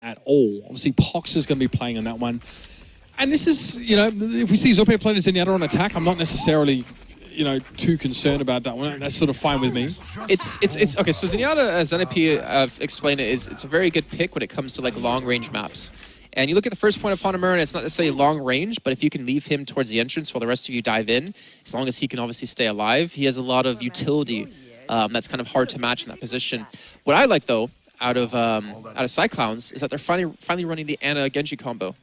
at all. Obviously, Pox is going to be playing on that one. And this is, you know, if we see Zupe playing as Zenyatta on attack, I'm not necessarily, you know, too concerned about that one. That's sort of fine with me. It's okay. So Zenyatta, as NiP explained it, it's a very good pick when it comes to like long range maps. And you look at the first point upon Amur, and it's not necessarily long range, but if you can leave him towards the entrance while the rest of you dive in, as long as he can obviously stay alive, he has a lot of utility. That's kind of hard to match in that position. What I like though, out of Cyclowns, is that they're finally running the Ana Genji combo.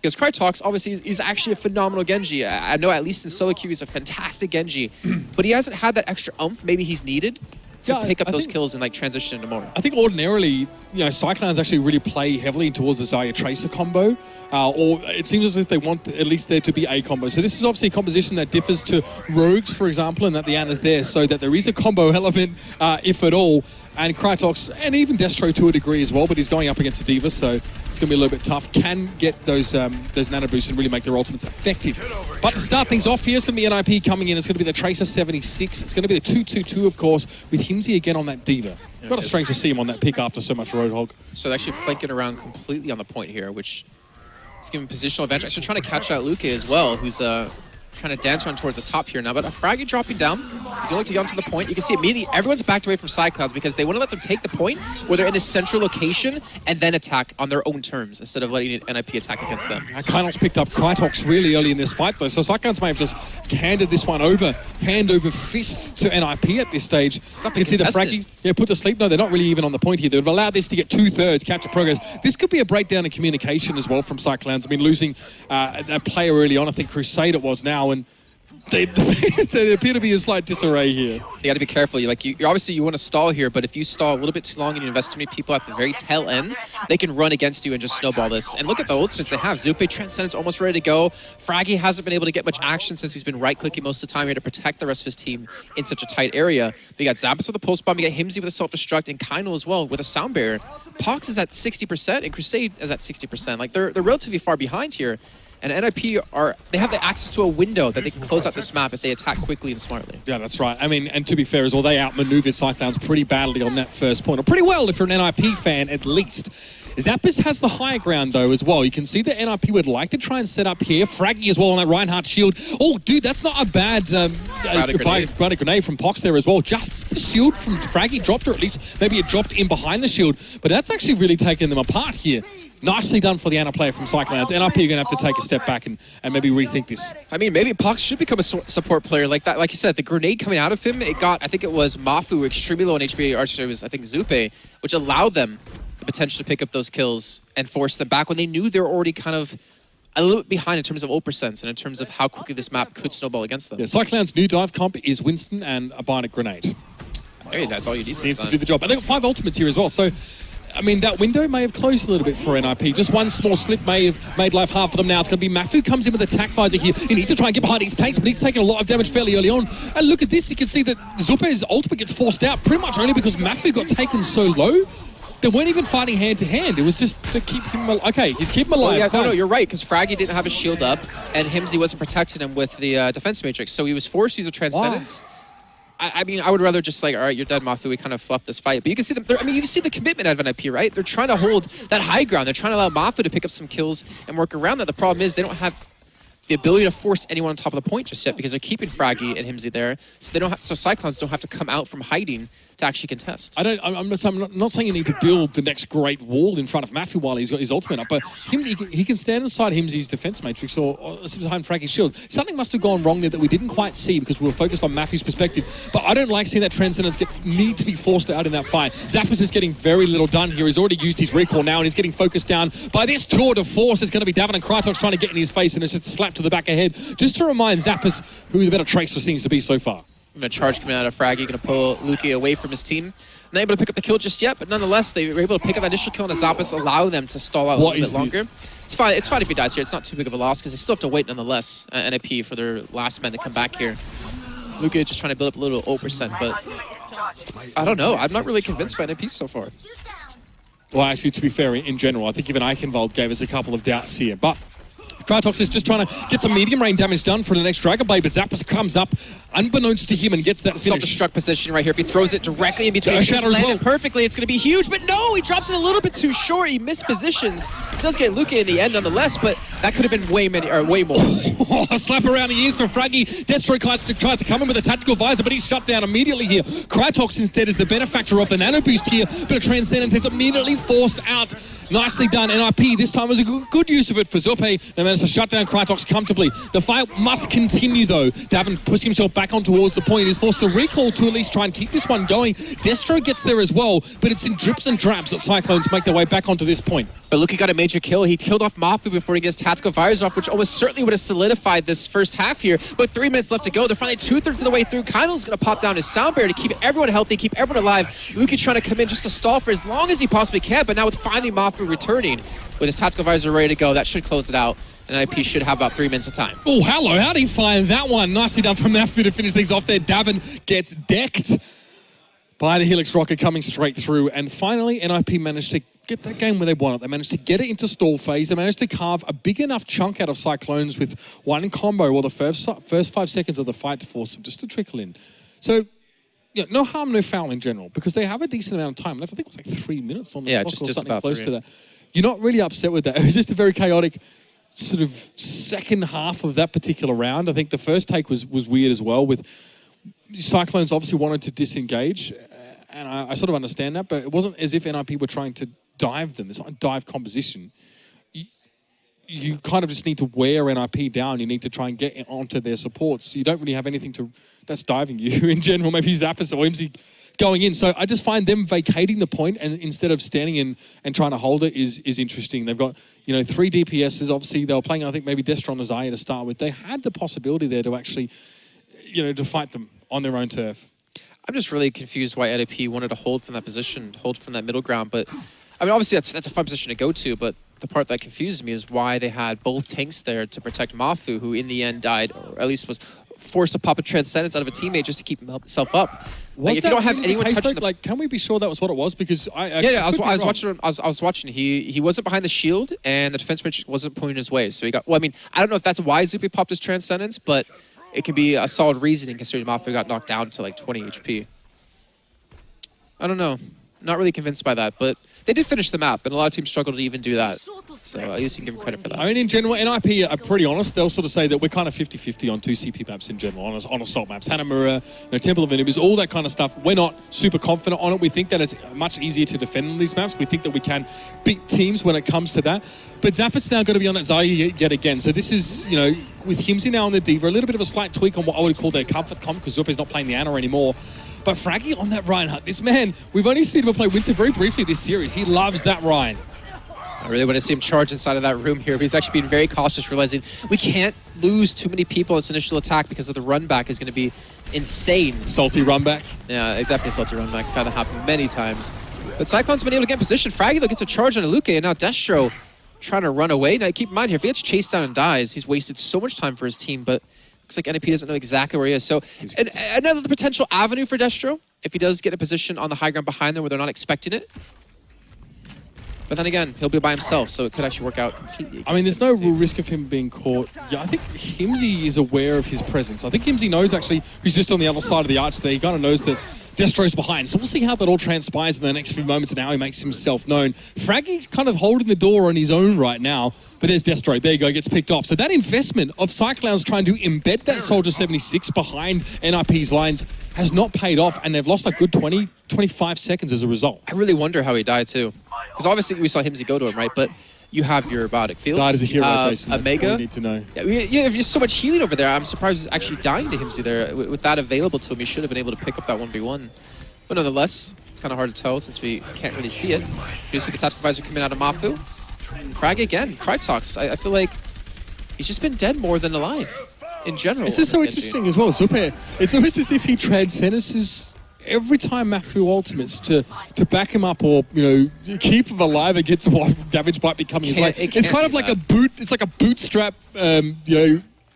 Because Krytox, obviously, he's actually a phenomenal Genji. I know at least in solo queue, he's a fantastic Genji. But he hasn't had that extra oomph maybe he's needed to pick up those kills and like transition into more. I think ordinarily, you know, Cyclowns actually really play heavily towards the Zarya Tracer combo. Or it seems as if they want at least there to be a combo. So this is obviously a composition that differs to Rogues, for example, and that the Ana's there, so that there is a combo element, if at all. And Krytox, and even Destro to a degree as well, but he's going up against a D.Va, so it's going to be a little bit tough. Can get those nano boosts and really make their ultimates effective. But to start things off here, it's going to be NiP coming in. It's going to be the Tracer 76. It's going to be the 2-2-2, of course, with Himsy again on that D.Va. Yeah, got a strange to see him on that pick after so much Roadhog. So they're actually flanking around completely on the point here, which is giving positional advantage. Actually trying to catch out Luke as well, who's trying to dance around towards the top here now, but a Fraggy dropping down. He's going to get onto the point. You can see immediately everyone's backed away from Cyclowns because they want to let them take the point where they're in this central location and then attack on their own terms instead of letting NiP attack against them. Kynox picked up Krytox really early in this fight though, so Cyclowns may have just handed this one over, hand over fist to NiP at this stage. You can see the Fraggy put to sleep. No, they're not really even on the point here. They would have allowed this to get 2/3 capture progress. This could be a breakdown in communication as well from Cyclowns. I mean, losing that player early on, I think Crusade it was now, and they appear to be in slight disarray here. You got to be careful. You obviously you want to stall here, but if you stall a little bit too long and you invest too many people at the very tail end, they can run against you and just snowball this. And look at the ultimates they have. Zupe Transcendence almost ready to go. Fraggy hasn't been able to get much action since he's been right-clicking most of the time here to protect the rest of his team in such a tight area. But you got Zappos with a pulse bomb, you got Himsy with a self-destruct, and Kaino as well with a sound barrier. Pox is at 60%, and Crusade is at 60%. Like they're relatively far behind here. And NiP they have the access to a window that they can close out this map if they attack quickly and smartly. Yeah, that's right. I mean, and to be fair as well, they outmaneuvered Cyclowns pretty badly on that first point. Or pretty well if you're an NiP fan, at least. Zappos has the higher ground though as well. You can see that NiP would like to try and set up here. Fraggy as well on that Reinhardt shield. Oh, dude, that's not a bad grenade from Pox there as well. Just the shield from Fraggy dropped, or at least maybe it dropped in behind the shield. But that's actually really taken them apart here. Nicely done for the Ana player from Cyclowns. NiP are going to have to take a step back and maybe rethink this. I mean, maybe Pox should become a support player like that. Like you said, the grenade coming out of him, it got, I think it was Mafu, extremely low in HP, or it was, I think, Zupe, which allowed them the potential to pick up those kills and force them back when they knew they were already kind of a little bit behind in terms of ult percents and in terms of how quickly this map could snowball against them. Yeah, Cyclowns' new dive comp is Winston and a bionic grenade. Hey, that's all you need. Seems to do the job. And they've got 5 ultimates here as well, so I mean, that window may have closed a little bit for NiP. Just one small slip may have made life hard for them now. It's going to be Mafu comes in with attack visor here. He needs to try and get behind his tanks, but he's taking a lot of damage fairly early on. And look at this. You can see that Zupe's ultimate gets forced out pretty much only because Mafu got taken so low. They weren't even fighting hand-to-hand. It was just to keep him alive. Okay, he's keeping him alive. No, you're right, because Fraggy didn't have his shield up, and Himsy wasn't protecting him with the defense matrix, so he was forced to use a Transcendence. I mean, I would rather just like, all right, you're dead, Mafu. We kind of fluffed this fight. But you can see them. I mean, you can see the commitment out of NiP, right? They're trying to hold that high ground. They're trying to allow Mafu to pick up some kills and work around that. The problem is they don't have the ability to force anyone on top of the point just yet because they're keeping Fraggy and Himsy there. So they don't have, so Cyclowns don't have to come out from hiding to actually contest. I'm not saying you need to build the next great wall in front of Mafu while he's got his ultimate up, but he can stand inside Himsy's defense matrix or behind Fraggy's shield. Something must have gone wrong there that we didn't quite see because we were focused on Mafu's perspective. But I don't like seeing that Transcendence need to be forced out in that fight. Zappos is getting very little done here. He's already used his recall now and he's getting focused down by this tour de force. Is going to be Davin and Krytox trying to get in his face, and it's just a slap to the back of head. Just to remind Zappos who the better Tracer seems to be so far. A charge coming out of Fraggy, going to pull Luki away from his team. Not able to pick up the kill just yet, but nonetheless, they were able to pick up that initial kill on Zappos, allow them to stall out a little bit longer. It's fine if he dies here. It's not too big of a loss because they still have to wait nonetheless, NiP, for their last man to come back here. Luki just trying to build up a little ult percent, but I don't know. I'm not really convinced by NiP so far. Well, actually, to be fair, in general, I think even Eichenwald gave us a couple of doubts here, but Krytox is just trying to get some medium range damage done for the next Dragon Blade, but Zappas comes up unbeknownst to him and gets that finish. Self-destruct position right here. If he throws it directly in between, landed perfectly, it's going to be huge. But no, he drops it a little bit too short. He mispositions. He does get Luka in the end nonetheless, but that could have been way more. A slap around the ears from Fraggy. Destro tries to come in with a tactical visor, but he's shut down immediately here. Krytox instead is the benefactor of the nano boost here, but a Transcendence is immediately forced out. Nicely done, NiP. This time was a good use of it for Zupe. They managed to shut down Krytox comfortably. The fight must continue though. Davin pushed himself back on towards the point. He's forced to recall to at least try and keep this one going. Destro gets there as well, but it's in drips and drabs that Cyclones make their way back onto this point. But Luka got a major kill. He killed off Mafu before he gets tactical fires off, which almost certainly would have solidified this first half here. But 3 minutes left to go. They're finally 2/3 of the way through. Kyle's going to pop down his sound barrier to keep everyone healthy, keep everyone alive. Luka trying to come in just to stall for as long as he possibly can, but now with finally Mafu returning with his tactical visor ready to go, that should close it out. And NiP should have about 3 minutes of time. Oh, hello. How did he find that one? Nicely done from Mafu to finish things off there. Davin gets decked by the Helix Rocket coming straight through. And finally, NiP managed to get that game where they want it. They managed to get it into stall phase. They managed to carve a big enough chunk out of Cyclones with one combo, or the first 5 seconds of the fight to force them just to trickle in. So, yeah, no harm, no foul in general, because they have a decent amount of time left. I think it was like 3 minutes on the clock or something about close to that. You're not really upset with that. It was just a very chaotic sort of second half of that particular round. I think the first take was weird as well, with Cyclones obviously wanted to disengage, and I sort of understand that, but it wasn't as if NiP were trying to dive them. It's not a dive composition. You kind of just need to wear NiP down. You need to try and get onto their supports. You don't really have anything that's diving you in general. Maybe Zappas or Imzy going in. So I just find them vacating the point and instead of standing in and trying to hold it is interesting. They've got, 3 DPSs. Obviously, they were playing, I think, maybe Destro and Zaya to start with. They had the possibility there to actually, to fight them on their own turf. I'm just really confused why NiP wanted to hold from that position, hold from that middle ground. But, I mean, obviously, that's a fun position to go to, but the part that confuses me is why they had both tanks there to protect Mafu, who in the end died, or at least was forced to pop a Transcendence out of a teammate just to keep himself up. Like, if you don't have anyone touching the... Like, can we be sure that was what it was? Because I was watching. He wasn't behind the shield, and the defense bridge wasn't pointing his way. So he got... Well, I mean, I don't know if that's why Zupe popped his Transcendence, but it can be a solid reasoning considering Mafu got knocked down to like 20 HP. I don't know. Not really convinced by that, but they did finish the map, and a lot of teams struggled to even do that. So at least you can give them credit for that. I mean, in general, NiP are pretty honest. They'll sort of say that we're kind of 50-50 on 2 CP maps in general, on assault maps. Hanamura, Temple of Anubis, all that kind of stuff. We're not super confident on it. We think that it's much easier to defend on these maps. We think that we can beat teams when it comes to that. But Zappa's now going to be on that Zaya yet again. So this is, with Himsy now on the Diva, a little bit of a slight tweak on what I would call their comfort comp, because Zupe's not playing the Ana anymore. But Fraggy on that Reinhardt, this man, we've only seen him play Winston very briefly this series. He loves that Ryan. I really want to see him charge inside of that room here, but he's actually being very cautious, realizing we can't lose too many people in this initial attack because of the run back is going to be insane. Salty run back? Yeah, definitely salty run back. I've had that happen many times. But Cyclone's been able to get in position. Fraggy gets a charge on Luka, and now Destro trying to run away. Now keep in mind here, if he gets chased down and dies, he's wasted so much time for his team, but looks like NiP doesn't know exactly where he is. So another potential avenue for Destro, if he does get a position on the high ground behind them where they're not expecting it. But then again, he'll be by himself, so it could actually work out completely. I mean, there's no real risk of him being caught. Yeah, I think Himsy is aware of his presence. I think Himsy knows, actually, he's just on the other side of the arch there. He kind of knows that Destro's behind. So we'll see how that all transpires in the next few moments and how he makes himself known. Fraggy's kind of holding the door on his own right now, but there's Destro. There you go, gets picked off. So that investment of Cyclowns trying to embed that Soldier 76 behind NiP's lines has not paid off, and they've lost a good 20, 25 seconds as a result. I really wonder how he died too. Because obviously we saw Himsy go to him, right? But you have your biotic field. Died as a hero, Jason. Omega. We need to know. Yeah, there's so much healing over there. I'm surprised he's actually dying to Himsy there. With that available to him, he should have been able to pick up that 1v1. But nonetheless, it's kind of hard to tell since we can't really see it. You see the tactical visor coming out of Mafu. Frag again, Krytox. I feel like he's just been dead more than alive in general. This is so interesting as well. Zupe, it's almost as if he transcends every time Mafu ultimates to back him up or keep him alive against what damage might be coming his way. It's kind of like a boot. It's like a bootstrap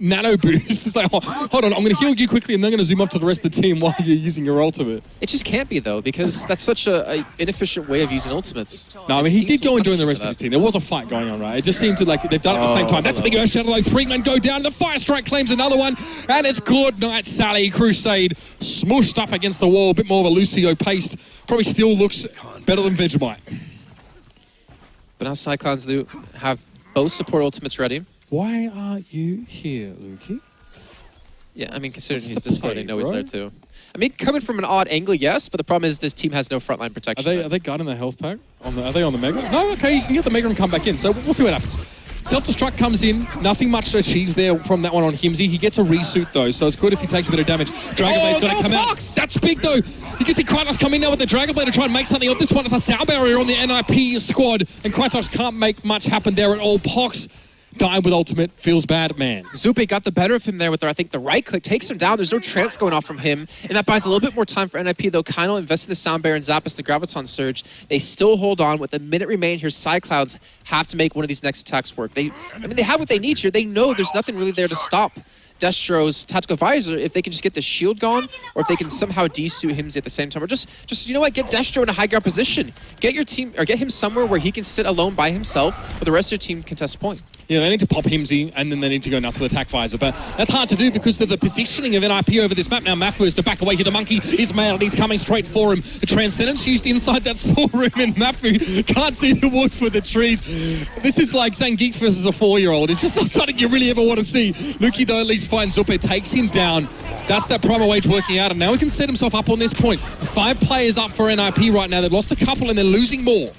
nano boost. It's like, oh, hold on, I'm going to heal you quickly and then I'm going to zoom up to the rest of the team while you're using your ultimate. It just can't be, though, because that's such a inefficient way of using ultimates. No, I mean, he did go and join the rest of his team. There was a fight going on, right? It just seemed to, like, they've done it at the same time. That's a big Earth Shadow, like 3 men go down. The Fire Strike claims another one, and it's good night, Sally. Crusade smushed up against the wall. A bit more of a Lucio paste. Probably still looks better than Vegemite. But now Cyclowns do have both support ultimates ready. Why are you here, Lukey? Yeah, I mean, considering he's Discord, they know he's there too. I mean, coming from an odd angle, yes, but the problem is this team has no frontline protection. Are they guarding the health pack? Are they on the Mega? No, okay, you can get the Mega and come back in. So we'll see what happens. Self-destruct comes in, nothing much achieved there from that one on Himsy. He gets a resuit though, so it's good if he takes a bit of damage. Dragon Blade's got to come out. That's big though. You can see Krytos come in now with the Dragon Blade to try and make something of this one. It's a sound barrier on the NiP squad, and Krytos can't make much happen there at all. Pox died with ultimate, feels bad, man. Zupe got the better of him there with, I think, the right click, takes him down. There's no trance going off from him, and that buys a little bit more time for NiP, though. Kino invests in the Sound Bear and Zappas, the Graviton Surge. They still hold on. With a minute remain here, Cyclowns have to make one of these next attacks work. They have what they need here. They know there's nothing really there to stop Destro's Tactical Visor if they can just get the shield gone, or if they can somehow desuit Himsy at the same time, or just you know what, get Destro in a high ground position. Get your team, or get him somewhere where he can sit alone by himself, but the rest of your team can test point. Yeah, they need to pop Himsy, and then they need to go nuts with attack visor. But that's hard to do because of the positioning of NiP over this map. Now Mafu is to back away here. The monkey is mad. He's coming straight for him. The Transcendence used inside that small room, and Mafu can't see the wood for the trees. This is like Zangeek versus a 4-year-old. It's just not something you really ever want to see. Luki, though, at least finds Zupe, takes him down. That's that promo wage working out, and now he can set himself up on this point. 5 players up for NiP right now. They've lost a couple, and they're losing more.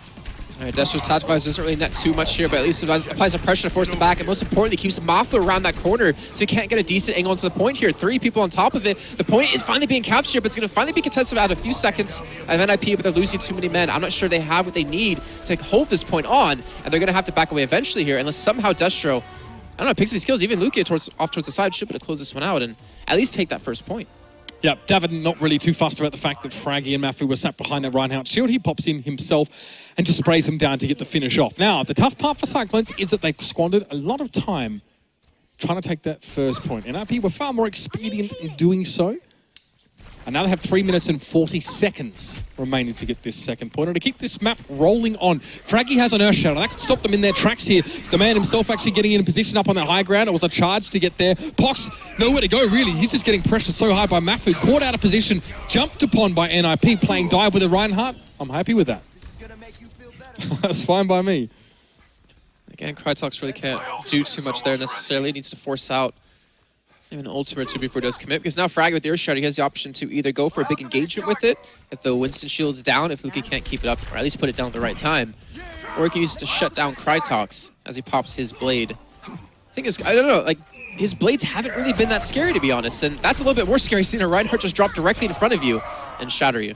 All right, Destro's Touch Visor doesn't really net too much here, but at least it applies some pressure to force him back, and most importantly, keeps Mafu around that corner, so he can't get a decent angle into the point here. 3 people on top of it. The point is finally being captured, but it's going to finally be contested out a few seconds of NiP, but they're losing too many men. I'm not sure they have what they need to hold this point on, and they're going to have to back away eventually here, unless somehow Destro, I don't know, picks up his skills. Even Lukia off towards the side should be able to close this one out and at least take that first point. Yeah, David not really too fussed about the fact that Fraggy and Mafu were sat behind that right-hand shield. He pops in himself and just sprays him down to get the finish off. Now, the tough part for Cyclones is that they've squandered a lot of time trying to take that first point. NiP were far more expedient in doing so. And now they have 3 minutes and 40 seconds remaining to get this second point. And to keep this map rolling on, Fraggy has an Earth Shadow. That could stop them in their tracks here. It's the man himself actually getting in a position up on that high ground. It was a charge to get there. Pox, nowhere to go, really. He's just getting pressured so hard by Mafu. Caught out of position, jumped upon by NiP, playing dive with a Reinhardt. I'm happy with that. That's fine by me. Again, Krytox really can't do too much there necessarily. He needs to force out an ultimate too before he does commit, because now Fraggy with the Earth Shadow, he has the option to either go for a big engagement with it if the Winston shield's down, if Luki can't keep it up, or at least put it down at the right time, or he can use it to shut down Krytox as he pops his blade. Thing is, I don't know, like, his blades haven't really been that scary, to be honest, and that's a little bit more scary seeing a Reinhardt just drop directly in front of you and shatter you.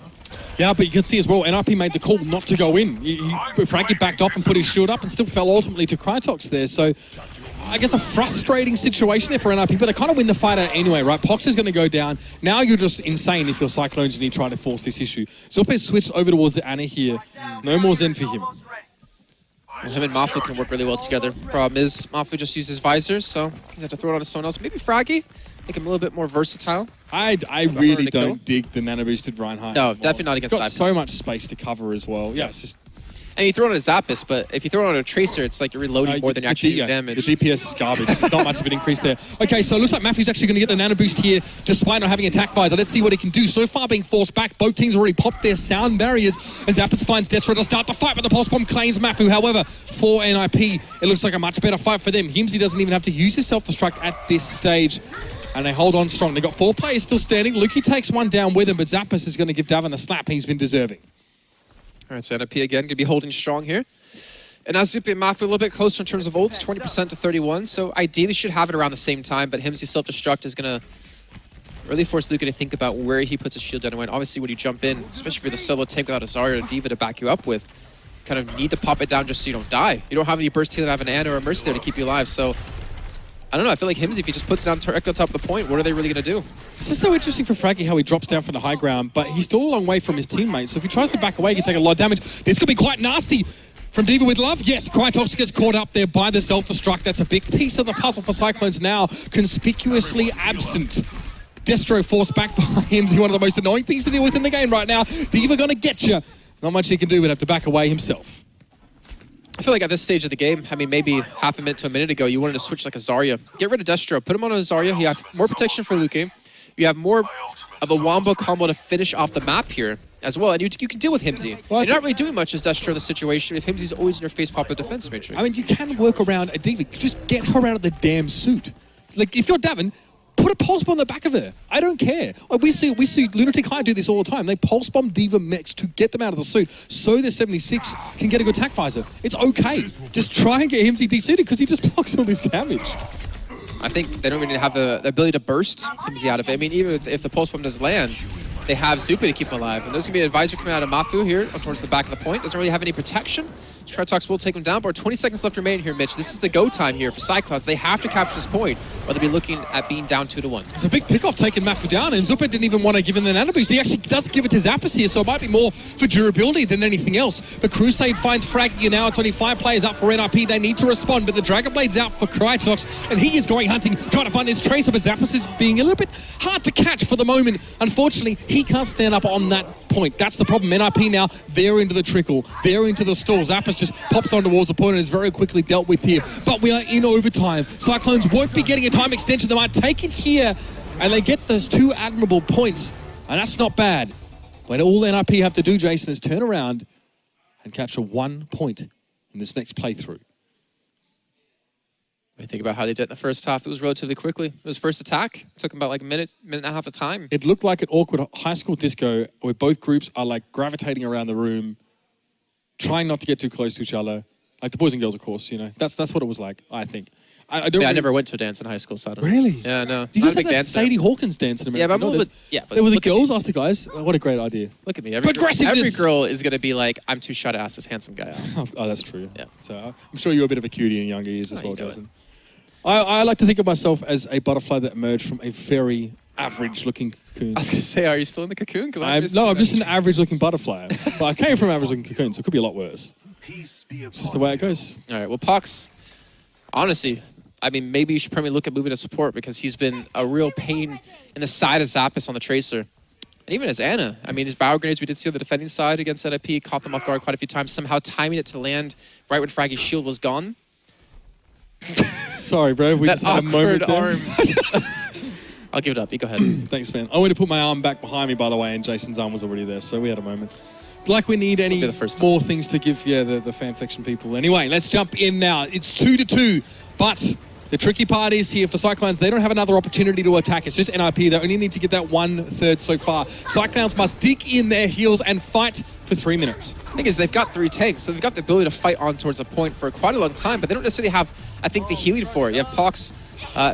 Yeah, but you can see as well, NiP made the call not to go in. Fraggy backed off and put his shield up and still fell ultimately to Krytox there, so I guess a frustrating situation there for NiP, but they kind of win the fight out anyway, right? Pox is going to go down. Now you're just insane if you're Cyclones and you try to force this issue. Zupe switched over towards the Anna here. No more Zen for him. Well, him and Mafu can work really well together. Problem is, Mafu just uses visors, so he's have to throw it on to someone else. Maybe Fraggy, make him a little bit more versatile. I really don't dig the nano-boosted Reinhardt. No, definitely not against Got so much space to cover as well. Yeah, it's just... And you throw it on a Zappas, but if you throw it on a Tracer, it's like you're reloading more than you're actually doing damage. The DPS is garbage. There's not much of an increase there. Okay, so it looks like Mafu's actually going to get the nano boost here, despite not having attack visor. Let's see what he can do. So far being forced back, both teams already popped their sound barriers, and Zappas finds Destro to start the fight, but the pulse bomb claims Mafu. However, for NiP, it looks like a much better fight for them. Himsy doesn't even have to use his self-destruct at this stage, and they hold on strong. They've got 4 players still standing. Luki takes one down with him, but Zappas is going to give Davin the slap he's been deserving. All right, so NiP again going to be holding strong here. And now Zupe and Mafu a little bit closer in terms of ults, 20% to 31, so ideally should have it around the same time, but Himsy's self-destruct is going to really force Luka to think about where he puts his shield down. And obviously when you jump in, especially for the solo tank without a Zarya or a Diva to back you up with, kind of need to pop it down just so you don't die. You don't have any burst healing, have an Ana or a Mercy there to keep you alive, so I don't know, I feel like Himsy, if he just puts it down directly on top of the point, what are they really going to do? This is so interesting for Fraggy how he drops down from the high ground, but he's still a long way from his teammates, so if he tries to back away, he can take a lot of damage. This could be quite nasty. From Diva with love, yes, Krytox gets caught up there by the self-destruct. That's a big piece of the puzzle for Cyclones now, conspicuously absent. Destro forced back behind him. One of the most annoying things to deal with in the game right now. Diva gonna get you. Not much he can do, but have to back away himself. I feel like at this stage of the game, I mean, maybe half a minute to a minute ago, you wanted to switch like a Zarya. Get rid of Destro, put him on a Zarya. You have more protection for Luke. You have more of a wombo combo to finish off the map here as well, and you can deal with Himsy. Well, you're not really doing much as Destro in the situation if Himsy's always in your face pop a defense matrix. I mean, you can work around a Diva. Just get her out of the damn suit. Like, if you're Davin, put a pulse bomb on the back of her. I don't care. Like, we see Lunatic High do this all the time. They pulse bomb Diva mechs to get them out of the suit so the 76 can get a good attack visor. It's okay. Just try and get Himsy desuited because he just blocks all this damage. I think they don't really have the ability to burst Himsy out of it. I mean, even if the pulse bomb does land, they have Zupa to keep him alive. And there's going to be an advisor coming out of Mafu here towards the back of the point. Doesn't really have any protection. Krytox will take him down, but 20 seconds left remaining here, Mitch. This is the go time here for Cyclowns. They have to capture this point, or they'll be looking at being down 2-1. It's a big pick-off taking Mafu down, and Zupa didn't even want to give him the nano boost. He actually does give it to Zappas here, so it might be more for durability than anything else. But Crusade finds Fraggy, and now it's only 5 players up for NiP. They need to respond, but the Dragon Blade's out for Krytox, and he is going hunting, trying to find his Tracer, but Zappas is being a little bit hard to catch for the moment. Unfortunately, he can't stand up on that point. That's the problem. NiP now, they're into the trickle. They're into the stall. Zappas just pops on towards the point and is very quickly dealt with here. But we are in overtime. Cyclones won't be getting a time extension. They might take it here, and they get those 2 admirable points. And that's not bad. But all NiP have to do, Jason, is turn around and capture 1 point in this next playthrough. When you think about how they did in the first half, it was relatively quickly. It was first attack. It took them about like a minute and a half of time. It looked like an awkward high school disco where both groups are like gravitating around the room, trying not to get too close to each other. Like the boys and girls, of course, you know. That's what it was like, I think. I don't. Yeah, I never went to a dance in high school, so I don't know. Really? Yeah, no. You guys not a big had that dancer. Sadie Hawkins dance in America. Yeah, but I'm a little bit. Yeah, but they were the look at girls me. asked the guys. What a great idea. Look at me. Every girl is going to be like, I'm too shy to ask this handsome guy out. Oh, that's true. Yeah. So I'm sure you were a bit of a cutie in younger years as well, you know Jason. I like to think of myself as a butterfly that emerged from a very average-looking cocoon. I was going to say, are you still in the cocoon? I'm just an average-looking butterfly. But I came from average-looking cocoon, so it could be a lot worse. It's just the way it goes. All right, well, Pox, honestly, I mean, maybe you should probably look at moving to support because he's been a real pain in the side of Zappas on the Tracer. And even as Anna, I mean, his bio grenades we did see on the defending side against NiP, caught them off guard quite a few times, somehow timing it to land right when Fraggy's shield was gone. Sorry, bro. We that just had a moment awkward there. arm. I'll give it up. You go ahead. Thanks, man. I went to put my arm back behind me, by the way, and Jason's arm was already there, so we had a moment. Like we need any more things to give the fan fiction people. Anyway, let's jump in now. It's 2-2, but the tricky part is here for Cyclowns, they don't have another opportunity to attack. It's just NiP. They only need to get that 1/3 so far. Cyclowns must dig in their heels and fight for 3 minutes. The thing is, they've got 3 tanks, so they've got the ability to fight on towards a point for quite a long time, but they don't necessarily have, I think, the healing for it. You have Pox,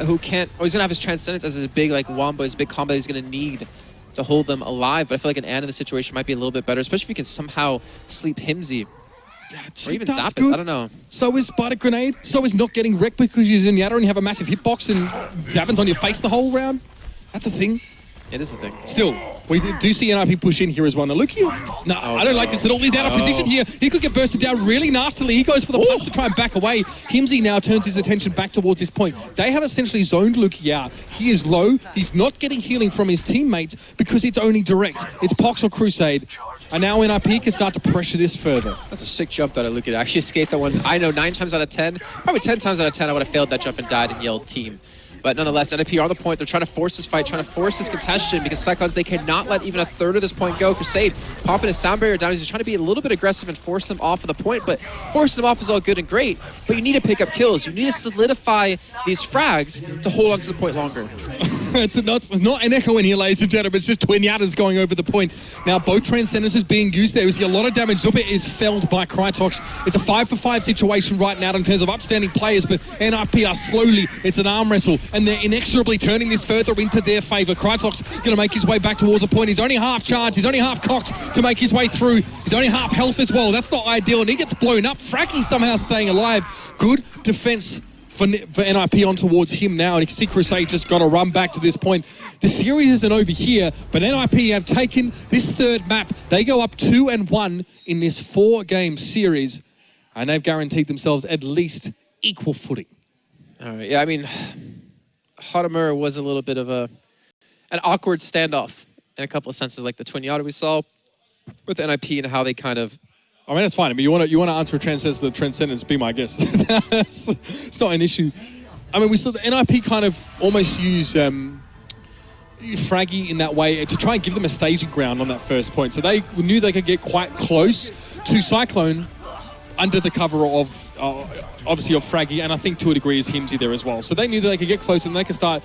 who can't, he's going to have his Transcendence as his big, like, wombo, his big combo that he's going to need to hold them alive, but I feel like an Anna in the situation might be a little bit better, especially if you can somehow sleep Himsy. Or even Zappas, good. I don't know. So is Spider Grenade. So is not getting wrecked because you're Zenyatta and you have a massive hitbox and Zavin's on your face the whole round. That's a thing. It is a thing. Still, we do see NiP push in here as well. Now look here. No, I don't like this at all. He's out of position here. He could get bursted down really nastily. He goes for the punch to try and back away. Himsy now turns his attention back towards his point. They have essentially zoned Luki out. He is low. He's not getting healing from his teammates because it's only direct. It's Pox or Crusade. And now NiP can start to pressure this further. That's a sick jump that I look at. Actually escaped that one. I know 9 times out of 10, probably 10 times out of 10, I would have failed that jump and died and yelled team. But nonetheless, NiP are on the point. They're trying to force this fight, trying to force this contention because Cyclowns, they cannot let even 1/3 of this point go. Crusade popping his sound barrier down. He's trying to be a little bit aggressive and force them off of the point, but forcing them off is all good and great. But you need to pick up kills. You need to solidify these frags to hold on to the point longer. It's not an echo in here, ladies and gentlemen. It's just Twin Yattas going over the point. Now, both Transcendences being used there. We see a lot of damage. Zupa is felled by Krytox. It's a 5-for-5 situation right now in terms of upstanding players, but NiP are slowly, it's an arm wrestle, and they're inexorably turning this further into their favor. Krytox going to make his way back towards a point. He's only half charged. He's only half cocked to make his way through. He's only half health as well. That's not ideal, and he gets blown up. Fraggy somehow staying alive. Good defense for NiP on towards him now, and you can see Crusade just got to run back to this point. The series isn't over here, but NiP have taken this 3rd map. They go up 2-1 in this 4-game series, and they've guaranteed themselves at least equal footing. All right. Yeah, I mean, Hadamura was a little bit of an awkward standoff in a couple of senses, like the Twin Yada we saw with NiP and how they kind of. I mean, that's fine. I mean, you want to answer a transcendence, be my guest. It's not an issue. I mean, we saw the NiP kind of almost use Fraggy in that way to try and give them a staging ground on that first point. So they knew they could get quite close to Cyclone under the cover of, obviously, of Fraggy, and I think to a degree is Himsy there as well. So they knew that they could get close and they could start,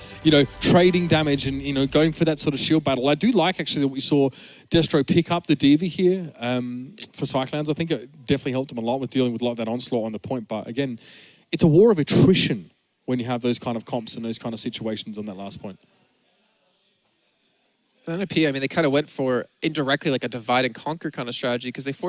trading damage and, going for that sort of shield battle. I do like, actually, that we saw Destro pick up the Diva here for Cyclowns. I think it definitely helped them a lot with dealing with a lot of that onslaught on the point. But again, it's a war of attrition when you have those kind of comps and those kind of situations on that last point. NiP, I mean, they kind of went for indirectly like a divide and conquer kind of strategy because they forced